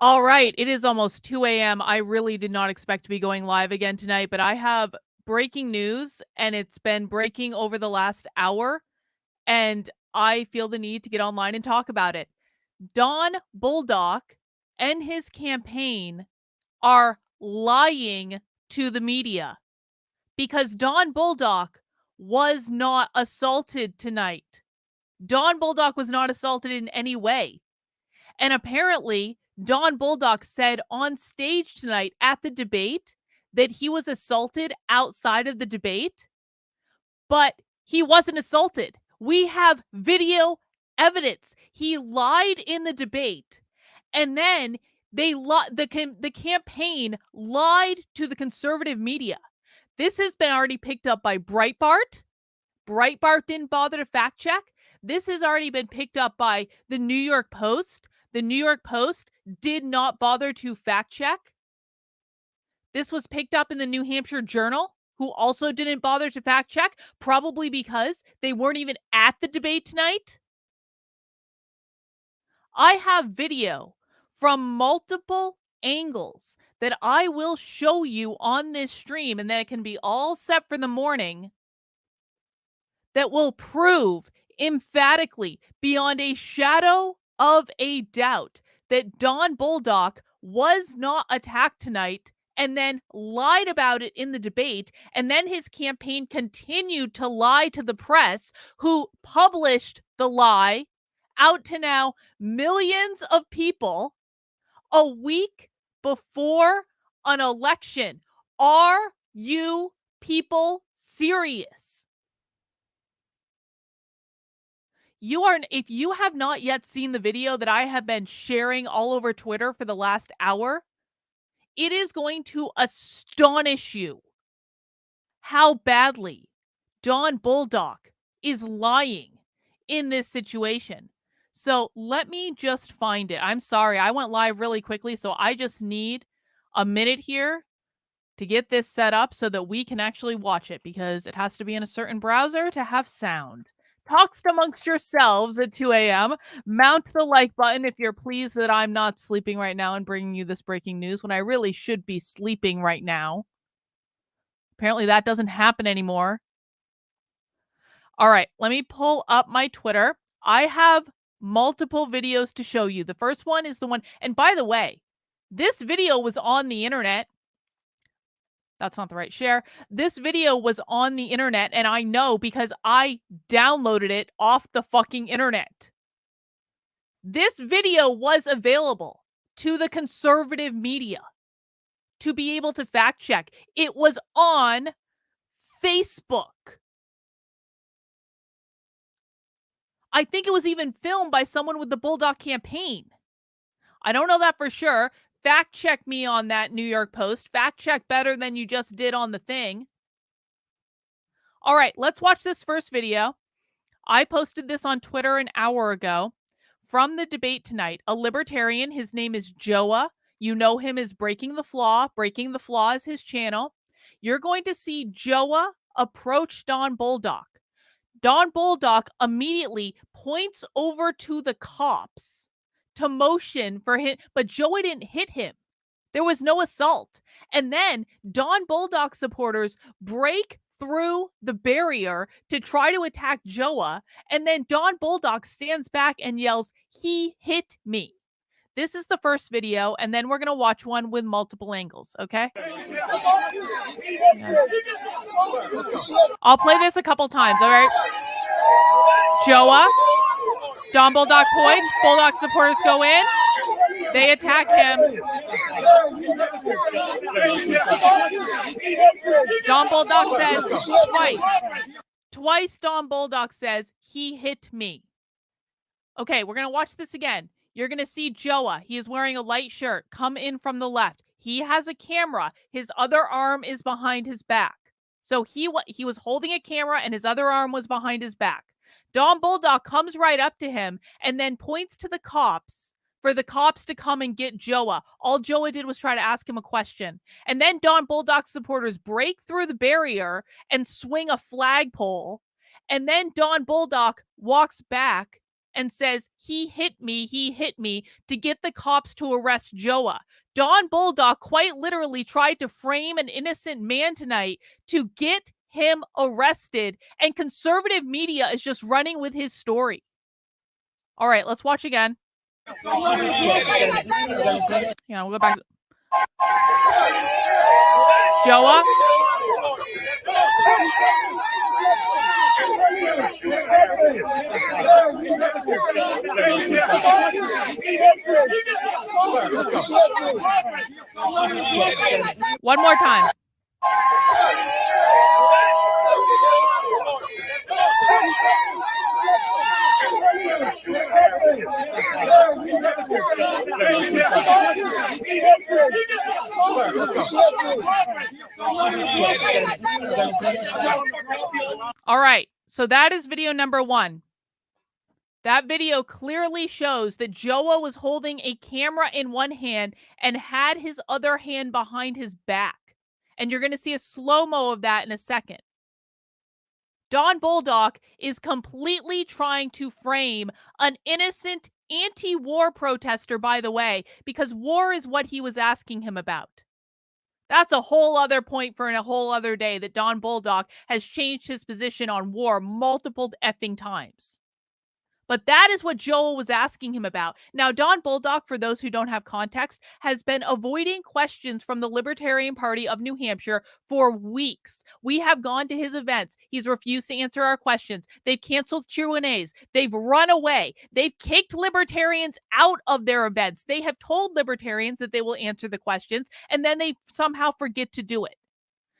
All right, it is almost 2 a.m. I really did not expect to be going live again tonight, but I have breaking news and it's been breaking over the last hour, and I feel the need to get online and talk about it. Don Bolduc and his campaign are lying to the media because Don Bolduc was not assaulted tonight. Don Bolduc was not assaulted in any way. And apparently, Don Bolduc said on stage tonight at the debate that he was assaulted outside of the debate, but he wasn't assaulted. We have video evidence. He lied in the debate, and then the campaign lied to the conservative media. This has been already picked up by Breitbart. Breitbart didn't bother to fact check. This has already been picked up by the New York Post. The New York Post did not bother to fact check. This was picked up in the New Hampshire Journal, who also didn't bother to fact check, probably because they weren't even at the debate tonight. I have video from multiple angles that I will show you on this stream, and then it can be all set for the morning, that will prove emphatically, beyond a shadow of a doubt, that Don Bolduc was not attacked tonight and then lied about it in the debate. And then his campaign continued to lie to the press, who published the lie out to now millions of people a week before an election. Are you people serious? If you have not yet seen the video that I have been sharing all over Twitter for the last hour, it is going to astonish you how badly Don Bolduc is lying in this situation. So let me just find it. I'm sorry, I went live really quickly, so I just need a minute here to get this set up so that we can actually watch it, because it has to be in a certain browser to have sound. Talks amongst yourselves at 2 a.m. Mount the like button if you're pleased that I'm not sleeping right now and bringing you this breaking news when I really should be sleeping right now. Apparently that doesn't happen anymore. All right, let me pull up my Twitter. I have multiple videos to show you. The first one is the one, and by the way, this video was on the internet. That's not the right share. This video was on the internet, and I know because I downloaded it off the fucking internet. This video was available to the conservative media to be able to fact check. It was on Facebook. I think it was even filmed by someone with the Bolduc campaign. I don't know that for sure. Fact check me on that, New York Post. Fact check better than you just did on the thing. All right, let's watch this first video. I posted this on Twitter an hour ago from the debate tonight. A libertarian, his name is Joa. You know him as Breaking the Flaw. Breaking the Flaw is his channel. You're going to see Joa approach Don Bolduc. Don Bolduc immediately points over to the cops to motion for him, but Joa didn't hit him. There was no assault. And then Don Bolduc supporters break through the barrier to try to attack Joa, and then Don Bolduc stands back and yells, "He hit me." This is the first video, and then we're going to watch one with multiple angles, okay? Yeah. I'll play this a couple times, all right? Joa, Don Bolduc points, Bolduc supporters go in, they attack him. Don Bolduc says twice Don Bolduc says, "He hit me." Okay, we're going to watch this again. You're going to see Joa. He is wearing a light shirt. Come in from the left. He has a camera. His other arm is behind his back. So he was holding a camera and his other arm was behind his back. Don Bolduc comes right up to him and then points to the cops for the cops to come and get Joa. All Joa did was try to ask him a question. And then Don Bolduc supporters break through the barrier and swing a flagpole. And then Don Bolduc walks back and says, he hit me, to get the cops to arrest Joa. Don Bolduc quite literally tried to frame an innocent man tonight to get him arrested, and conservative media is just running with his story. All right, let's watch again. Yeah, we'll go back. Joa. One more time. All right, so that is video number 1. That video clearly shows that Joa was holding a camera in one hand and had his other hand behind his back. And you're going to see a slow-mo of that in a second. Don Bolduc is completely trying to frame an innocent anti-war protester, by the way, because war is what he was asking him about. That's a whole other point for a whole other day, that Don Bolduc has changed his position on war multiple effing times. But that is what Joel was asking him about. Now, Don Bolduc, for those who don't have context, has been avoiding questions from the Libertarian Party of New Hampshire for weeks. We have gone to his events. He's refused to answer our questions. They've canceled Q&As. They've run away. They've kicked libertarians out of their events. They have told libertarians that they will answer the questions, and then they somehow forget to do it.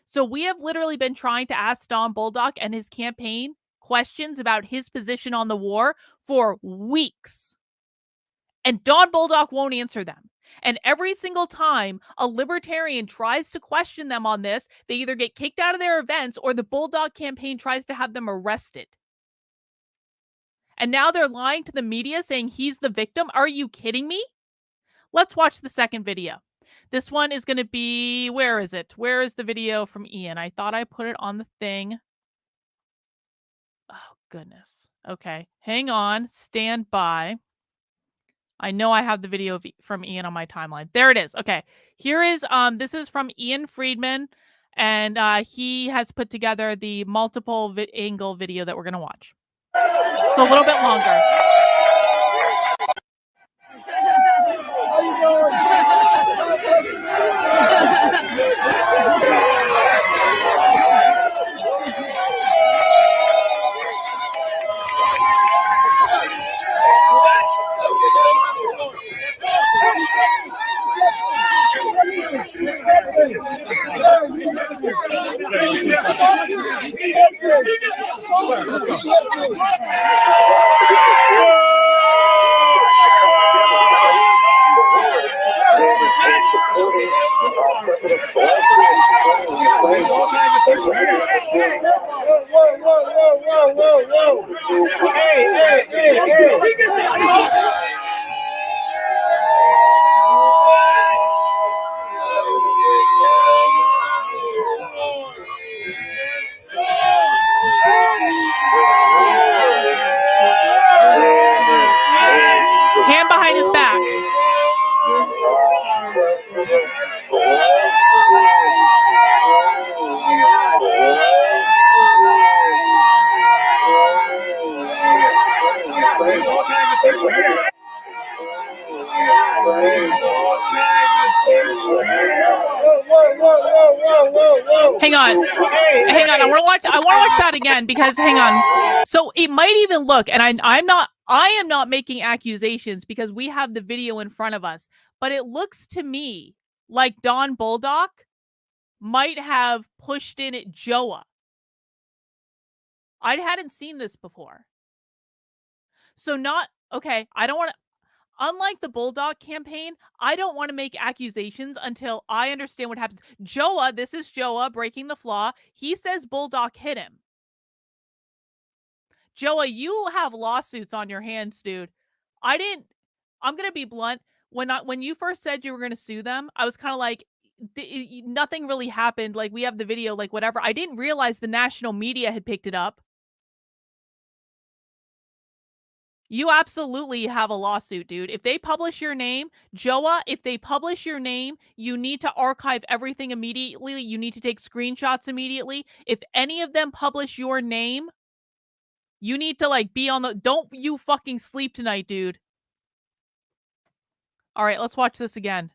So we have literally been trying to ask Don Bolduc and his campaign questions about his position on the war for weeks. And Don Bolduc won't answer them. And every single time a libertarian tries to question them on this, they either get kicked out of their events or the Bolduc campaign tries to have them arrested. And now they're lying to the media saying he's the victim. Are you kidding me? Let's watch the second video. This one is going to be, where is it? Where is the video from Ian? I thought I put it on the thing. Oh, goodness. Okay. Hang on. Stand by. I know I have the video from Ian on my timeline. There it is. Okay. Here is, this is from Ian Friedman, and he has put together the multiple angle video that we're going to watch. It's a little bit longer. Hand behind his back. Hang on. Hang on. I want to watch that again, because hang on. So it might even look, and I am not making accusations because we have the video in front of us, but it looks to me like Don Bolduc might have pushed in at Joa. I hadn't seen this before. So okay, I don't want to, unlike the Bolduc campaign, I don't want to make accusations until I understand what happens. Joa, this is Joa breaking the flaw. He says Bolduc hit him. Joa, you have lawsuits on your hands, dude. I'm going to be blunt. When you first said you were going to sue them, I was kind of like, nothing really happened. Like, we have the video, like, whatever. I didn't realize the national media had picked it up. You absolutely have a lawsuit, dude. If they publish your name, Joa, if they publish your name, you need to archive everything immediately. You need to take screenshots immediately. If any of them publish your name, you need to, like, be on the... Don't you fucking sleep tonight, dude. All right, let's watch this again.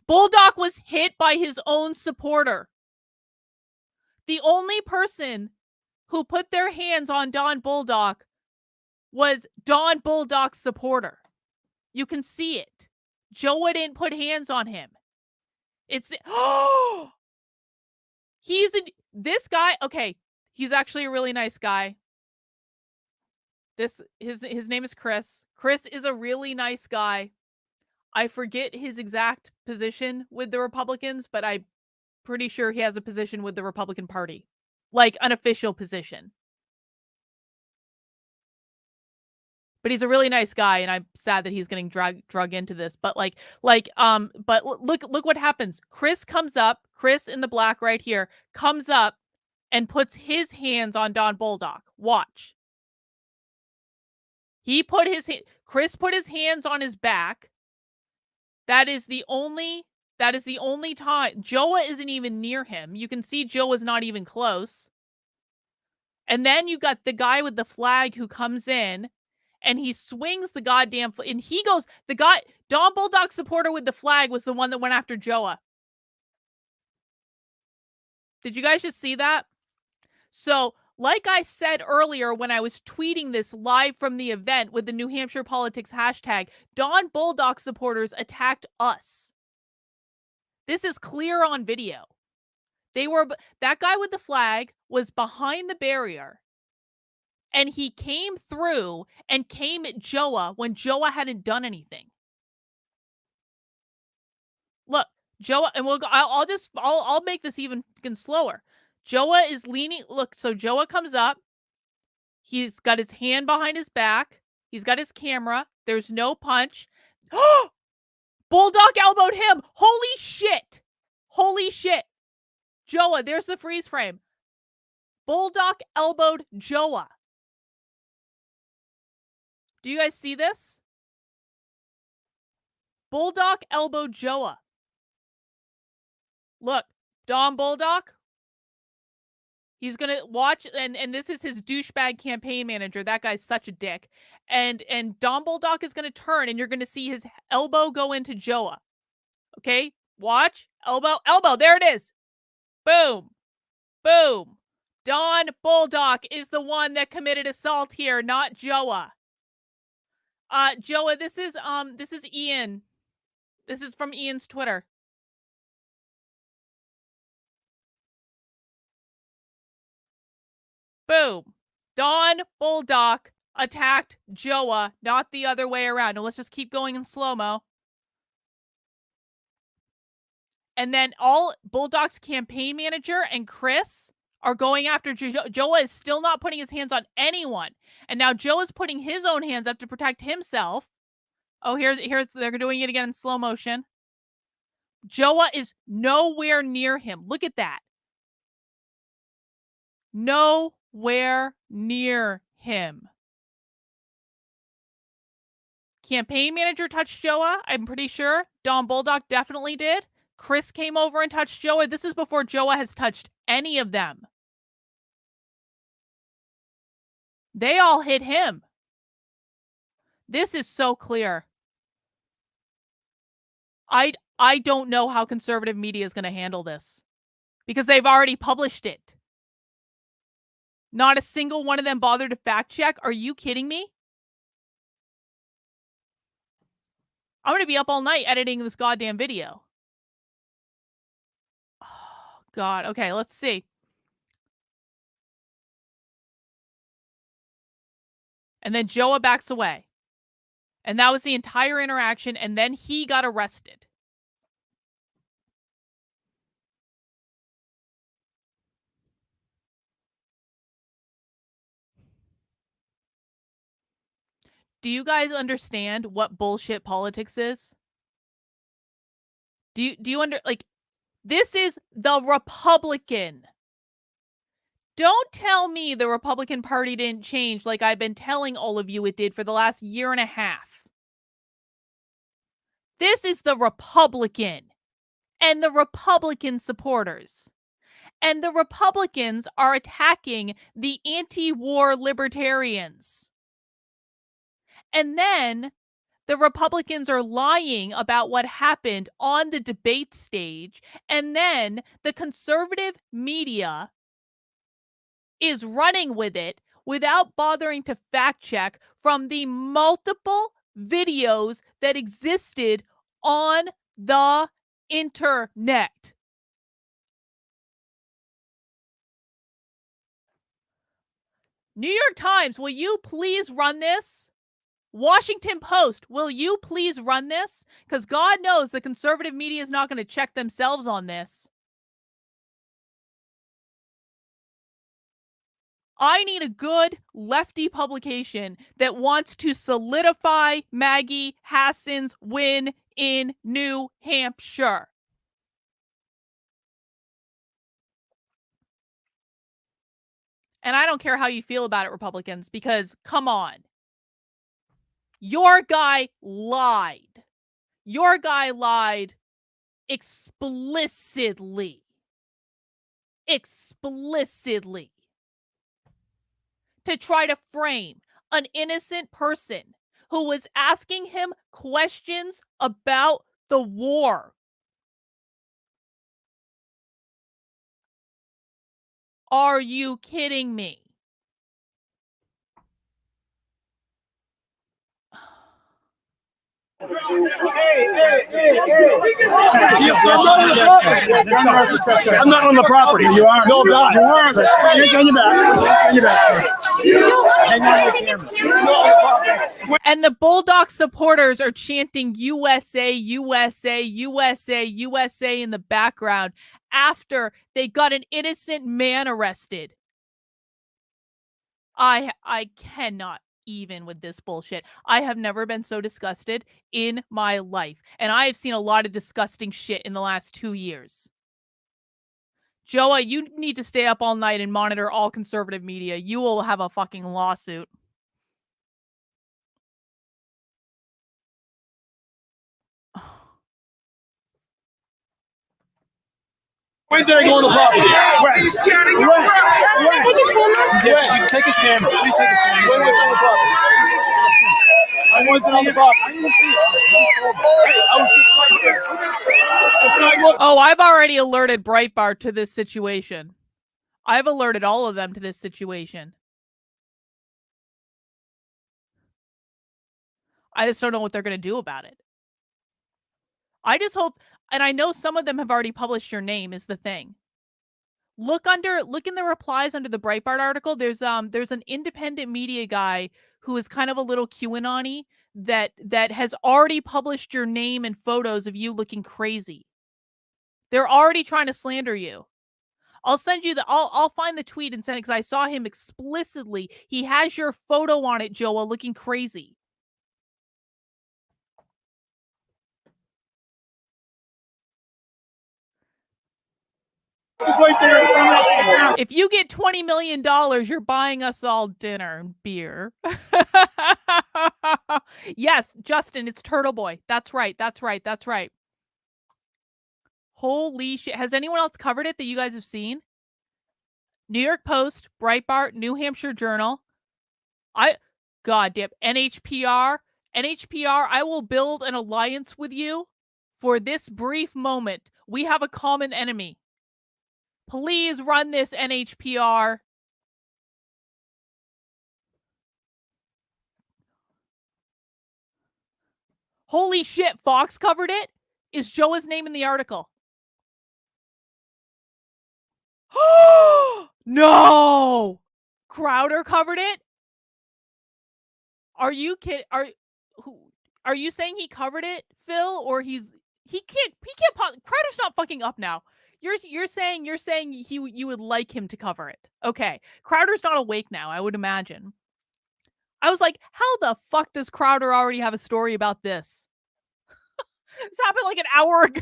Bolduc was hit by his own supporter. The only person who put their hands on Don Bolduc was Don Bolduc's supporter. You can see it. Joa didn't put hands on him. It's... Oh! This guy... Okay, he's actually a really nice guy. His name is Chris. Chris is a really nice guy. I forget his exact position with the Republicans, but I'm pretty sure he has a position with the Republican Party. Like, an official position. But he's a really nice guy, and I'm sad that he's getting drug into this. But look what happens. Chris comes up, Chris in the black right here, comes up and puts his hands on Don Bolduc. Watch. Chris put his hands on his back. That is the only time. Joa isn't even near him. You can see Joa's not even close. And then you got the guy with the flag who comes in, and he swings the goddamn... And he goes... Don Bolduc's supporter with the flag was the one that went after Joa. Did you guys just see that? So, like I said earlier when I was tweeting this live from the event with the New Hampshire Politics hashtag, Don Bolduc supporters attacked us. This is clear on video. That guy with the flag was behind the barrier, and he came through and came at Joa when Joa hadn't done anything. Look, Joa, and I'll make this even slower. Joa is leaning. Look, so Joa comes up. He's got his hand behind his back. He's got his camera. There's no punch. Bolduc elbowed him. Holy shit. Holy shit. Joa, there's the freeze frame. Bolduc elbowed Joa. Do you guys see this? Bolduc elbowed Joa. Look, Don Bolduc. He's gonna watch, and this is his douchebag campaign manager. That guy's such a dick. And Don Bolduc is gonna turn, and you're gonna see his elbow go into Joa. Okay? Watch. Elbow. There it is. Boom. Boom. Don Bolduc is the one that committed assault here, not Joa. Joa, this is Ian. This is from Ian's Twitter. Boom. Don Bolduc attacked Joa, not the other way around. Now let's just keep going in slow-mo. And then all Bolduc's campaign manager and Chris are going after Joa. Is still not putting his hands on anyone. And now Joe is putting his own hands up to protect himself. Oh, here's they're doing it again in slow motion. Joa is nowhere near him. Look at that. Nowhere near him. Campaign manager touched Joa, I'm pretty sure. Don Bolduc definitely did. Chris came over and touched Joa. This is before Joa has touched any of them. They all hit him. This is so clear. I don't know how conservative media is going to handle this, because they've already published it. Not a single one of them bothered to fact check. Are you kidding me? I'm going to be up all night editing this goddamn video. Oh, God. Okay, let's see. And then Joa backs away. And that was the entire interaction, and then he got arrested. Do you guys understand what bullshit politics is? Do you like, this is the Republican. Don't tell me the Republican Party didn't change like I've been telling all of you it did for the last year and a half. This is the Republican and the Republican supporters. And the Republicans are attacking the anti-war libertarians. And then the Republicans are lying about what happened on the debate stage. And then the conservative media is running with it without bothering to fact check from the multiple videos that existed on the internet. New York Times, will you please run this? Washington Post, will you please run this? Because God knows the conservative media is not going to check themselves on this. I need a good lefty publication that wants to solidify Maggie Hassan's win in New Hampshire. And I don't care how you feel about it, Republicans, because come on. Your guy lied. Your guy lied explicitly. Explicitly. To try to frame an innocent person who was asking him questions about the war. Are you kidding me? Hey. I'm not on the property. You are. No, I'm not. You are. You're on your back. And the Bolduc supporters are chanting USA, USA, USA, USA in the background after they got an innocent man arrested. I cannot even with this bullshit. I have never been so disgusted in my life. And I have seen a lot of disgusting shit in the last 2 years. Joa, you need to stay up all night and monitor all conservative media. You will have a fucking lawsuit. When did I go on the property? He's getting your Yeah, you can take his camera. Please take his camera. When was on the property? I wasn't on the property. I didn't see it. Hey, I was just right there. Oh, I've already alerted Breitbart to this situation. I've alerted all of them to this situation. I just don't know what they're going to do about it. I just hope, and I know some of them have already published your name is the thing. Look in the replies under the Breitbart article. There's an independent media guy who is kind of a little QAnon-y that has already published your name and photos of you looking crazy. They're already trying to slander you. I'll send you I'll find the tweet and send it because I saw him explicitly. He has your photo on it, Joa, looking crazy. If you get $20 million, you're buying us all dinner and beer. Yes, Justin, it's Turtle Boy. That's right. That's right. That's right. Holy shit. Has anyone else covered it that you guys have seen? New York Post, Breitbart, New Hampshire Journal. God damn, NHPR. NHPR, I will build an alliance with you for this brief moment. We have a common enemy. Please run this, NHPR. Holy shit, Fox covered it? Is Joa's name in the article? No! Crowder covered it? Are you kidding? Are you saying he covered it, Phil? Or he can't Crowder's not fucking up now. You're saying you would like him to cover it. Okay. Crowder's not awake now, I would imagine. I was like, how the fuck does Crowder already have a story about this? This happened like an hour ago.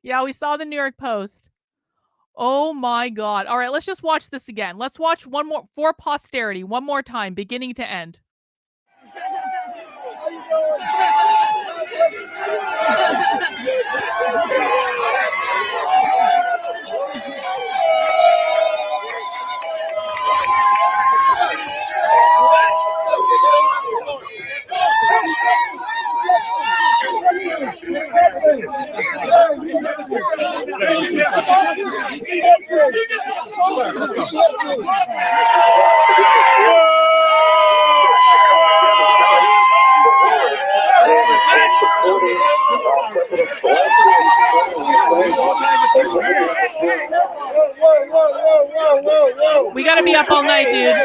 Yeah, we saw the New York Post. Oh my god. All right, let's just watch this again. Let's watch one more for posterity, one more time, beginning to end. We gotta be up all night, dude.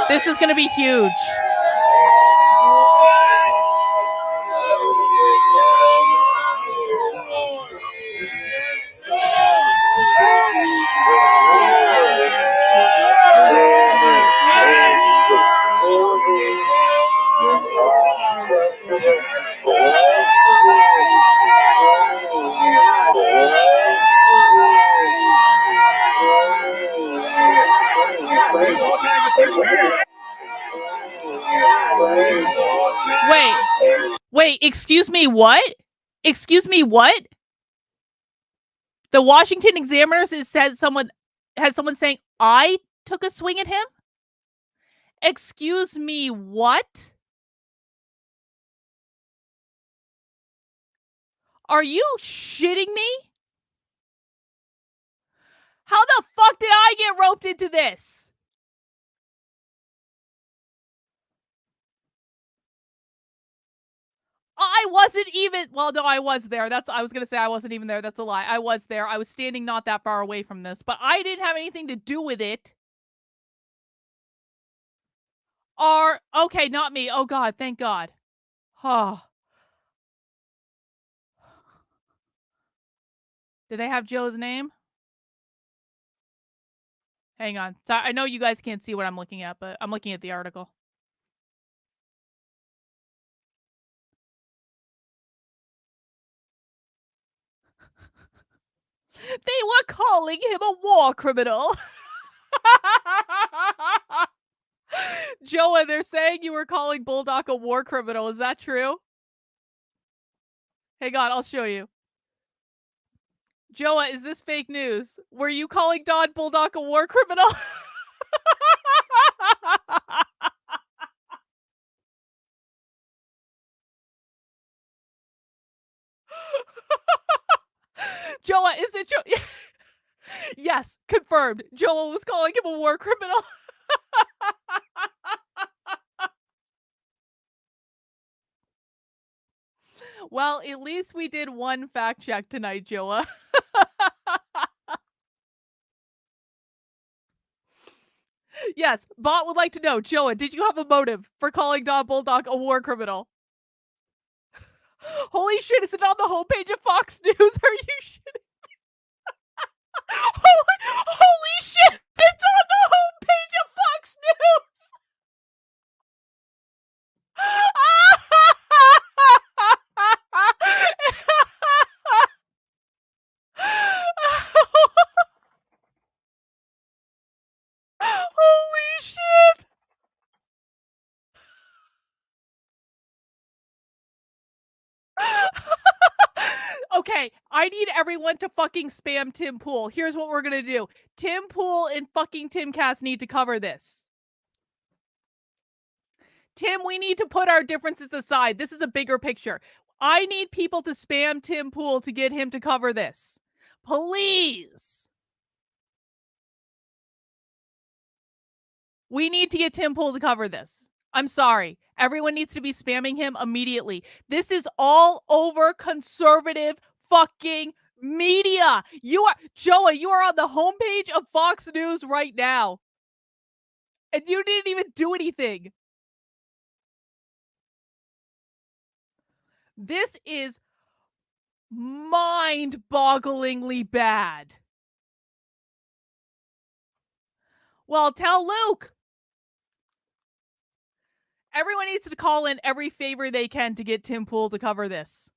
This is gonna be huge. Wait, excuse me, what? Excuse me, what? The Washington Examiner has someone saying I took a swing at him? Excuse me, what? Are you shitting me? How the fuck did I get roped into this? I wasn't even, well, no, I was there. I was gonna say I wasn't even there. That's a lie. I was there. I was standing not that far away from this, but I didn't have anything to do with it. Okay, not me. Oh god, thank god. Oh. Do they have Joe's name? Hang on. So I know you guys can't see what I'm looking at, but I'm looking at the article. They were calling him a war criminal. Joa, they're saying you were calling Bolduc a war criminal. Is that true? Hang on, I'll show you. Joa, is this fake news? Were you calling Don Bolduc a war criminal? Joa, is it Joa? Yes, confirmed. Joa was calling him a war criminal. Well, at least we did one fact check tonight, Joa. Yes, Bot would like to know, Joa, did you have a motive for calling Don Bolduc a war criminal? Holy shit, is it on the homepage of Fox News? Are you shitting? Holy shit, it's on the homepage of Fox News! Holy shit! Okay, I need everyone to fucking spam Tim Pool. Here's what we're gonna do. Tim Pool and fucking Timcast need to cover this. Tim, we need to put our differences aside. This is a bigger picture. I need people to spam Tim Pool to get him to cover this. Please. We need to get Tim Pool to cover this. I'm sorry. Everyone needs to be spamming him immediately. This is all over conservative fucking media. Joa, you are on the homepage of Fox News right now. And you didn't even do anything. This is mind-bogglingly bad. Well, tell Luke. Everyone needs to call in every favor they can to get Tim Pool to cover this.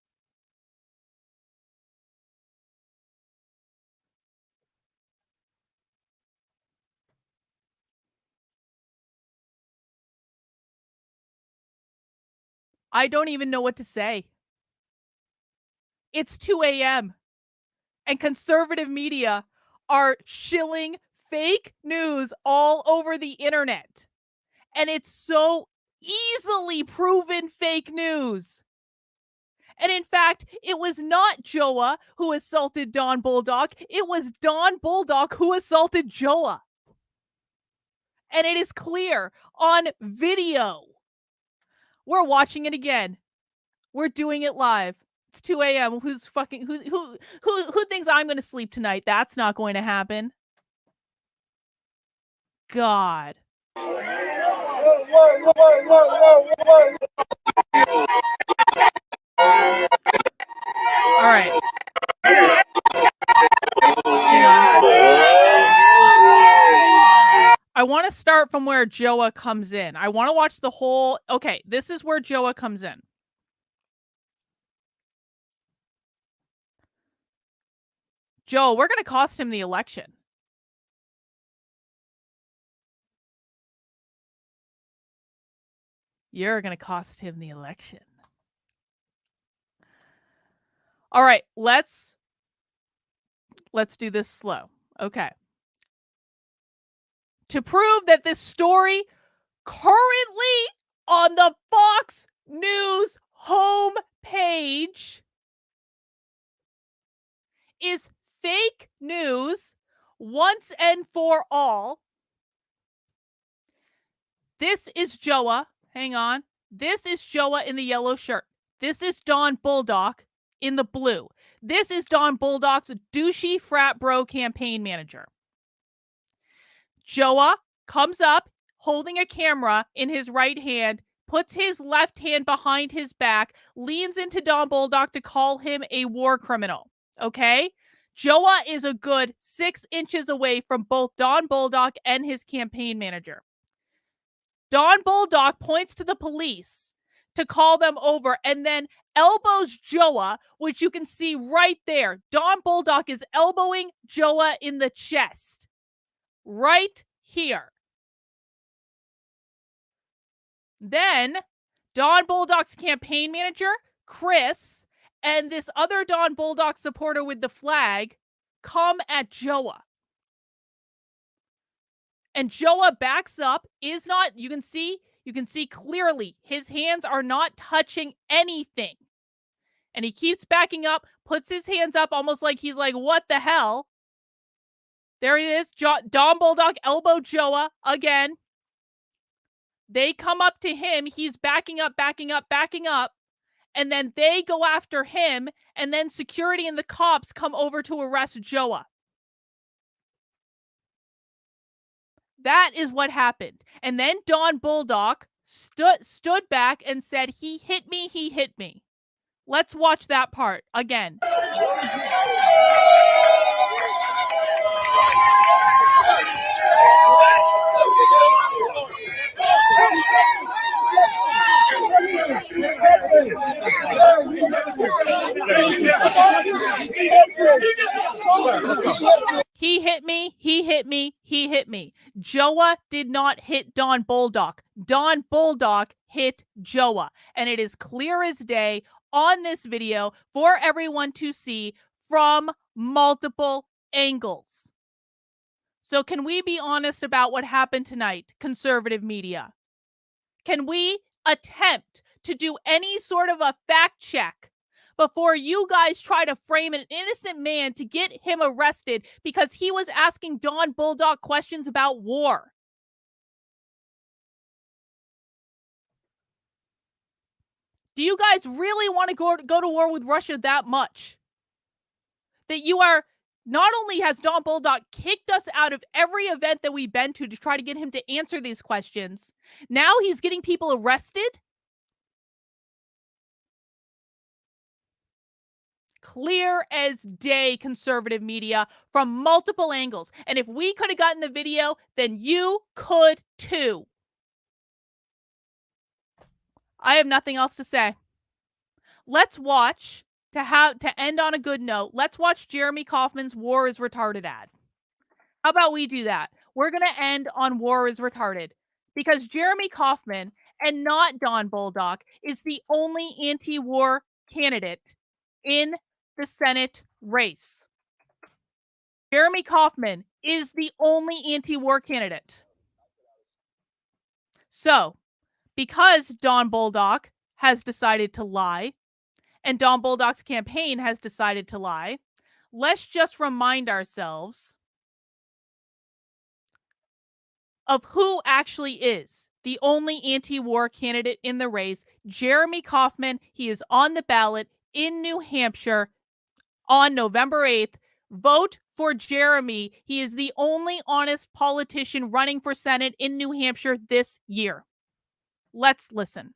I don't even know what to say. It's 2 a.m. and conservative media are shilling fake news all over the internet. And it's so easily proven fake news. And in fact, it was not Joa who assaulted Don Bolduc. It was Don Bolduc who assaulted Joa. And it is clear on video. We're watching it again. We're doing it live. It's 2 a.m. Who thinks I'm going to sleep tonight? That's not going to happen. God. All right. I want to start from where Joa comes in. I want to watch the whole... Okay, this is where Joa comes in. Joe, we're going to cost him the election. You're going to cost him the election. All right, let's do this slow. Okay. To prove that this story currently on the Fox News homepage is fake news once and for all. This is Joa. Hang on. This is Joa in the yellow shirt. This is Don Bolduc in the blue. This is Don Bolduc's douchey frat bro campaign manager. Joa comes up holding a camera in his right hand, puts his left hand behind his back, leans into Don Bolduc to call him a war criminal. Okay? Joa is a good 6 inches away from both Don Bolduc and his campaign manager. Don Bolduc points to the police to call them over and then elbows Joa, which you can see right there. Don Bolduc is elbowing Joa in the chest. Right here. Then Don Bolduc's campaign manager, Chris, and this other Don Bolduc supporter with the flag come at Joa. And Joa backs up, you can see clearly his hands are not touching anything. And he keeps backing up, puts his hands up almost like he's like, what the hell? There it is. Don Bolduc elbowed Joa again. They come up to him. He's backing up. And then they go after him. And then security and the cops come over to arrest Joa. That is what happened. And then Don Bolduc stood back and said, he hit me. Let's watch that part again. He hit me. Joa did not hit Don Bolduc. Don Bolduc hit Joa. And it is clear as day on this video for everyone to see from multiple angles. So can we be honest about what happened tonight, conservative media? Can we attempt to do any sort of a fact check before you guys try to frame an innocent man to get him arrested because he was asking Don Bolduc questions about war? Do you guys really want to go to war with Russia that much? That you are... Not only has Don Bolduc kicked us out of every event that we've been to try to get him to answer these questions, now he's getting people arrested? clear as day, conservative media, from multiple angles. And if we could have gotten the video, then you could too. I have nothing else to say. Let's watch, to end on a good note, let's watch Jeremy Kauffman's War is Retarded ad. How about we do that? We're going to end on War is Retarded because Jeremy Kauffman and not Don Bolduc is the only anti-war candidate in the Senate race. Jeremy Kauffman is the only anti-war candidate. So, because Don Bolduc has decided to lie, and Don Bolduc's campaign has decided to lie, let's just remind ourselves of who actually is the only anti-war candidate in the race. Jeremy Kauffman. He is on the ballot in New Hampshire on November 8th. Vote for Jeremy. He is the only honest politician running for Senate in New Hampshire this year. Let's listen.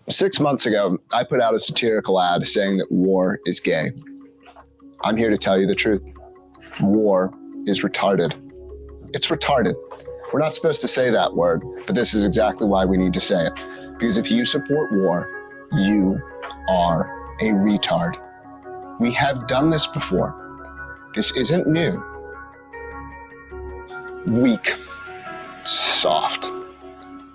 Six months ago, I put out a satirical ad saying that war is gay. I'm here to tell you the truth. War is retarded. It's retarded. We're not supposed to say that word, but this is exactly why we need to say it. Because if you support war, you are a retard. We have done this before. This isn't new. Weak, soft,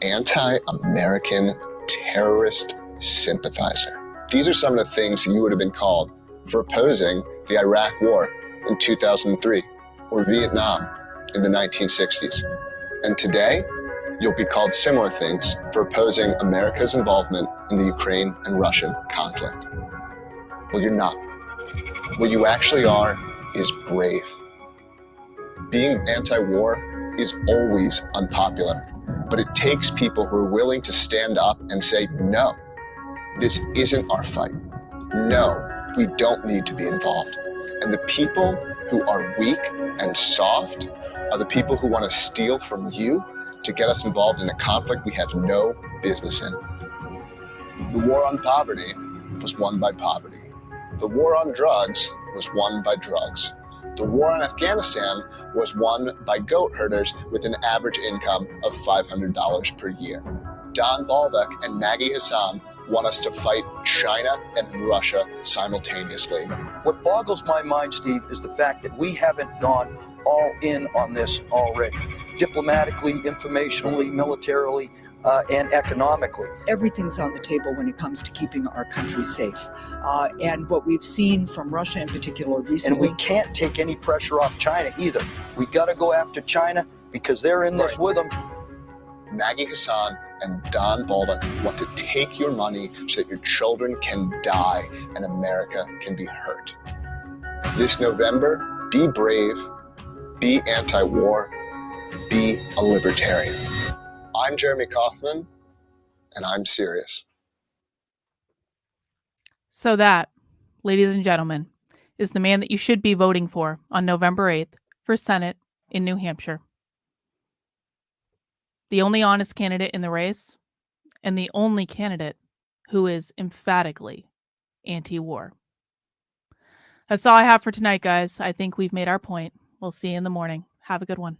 anti-American terrorist sympathizer. These are some of the things that you would have been called for opposing the Iraq War in 2003 or Vietnam in the 1960s. And today, you'll be called similar things for opposing America's involvement in the Ukraine and Russian conflict. Well, you're not. What you actually are is brave. Being anti-war is always unpopular, but it takes people who are willing to stand up and say, no, this isn't our fight. No, we don't need to be involved. And the people who are weak and soft are the people who want to steal from you to get us involved in a conflict we have no business in. The war on poverty was won by poverty. The war on drugs was won by drugs. The war on Afghanistan was won by goat herders with an average income of $500 per year. Don Bolduc and Maggie Hassan want us to fight China and Russia simultaneously. What boggles my mind, Steve, is the fact that we haven't gone all in on this already. Diplomatically, informationally, militarily, and economically. Everything's on the table when it comes to keeping our country safe. And what we've seen from Russia in particular recently. And we can't take any pressure off China either. We got to go after China because they're in this with them. Maggie Hassan and Don Bolduc want to take your money so that your children can die and America can be hurt. This November, be brave, be anti-war, be a libertarian. I'm Jeremy Kauffman, and I'm serious. So that, ladies and gentlemen, is the man that you should be voting for on November 8th for Senate in New Hampshire. The only honest candidate in the race, and the only candidate who is emphatically anti-war. That's all I have for tonight, guys. I think we've made our point. We'll see you in the morning. Have a good one.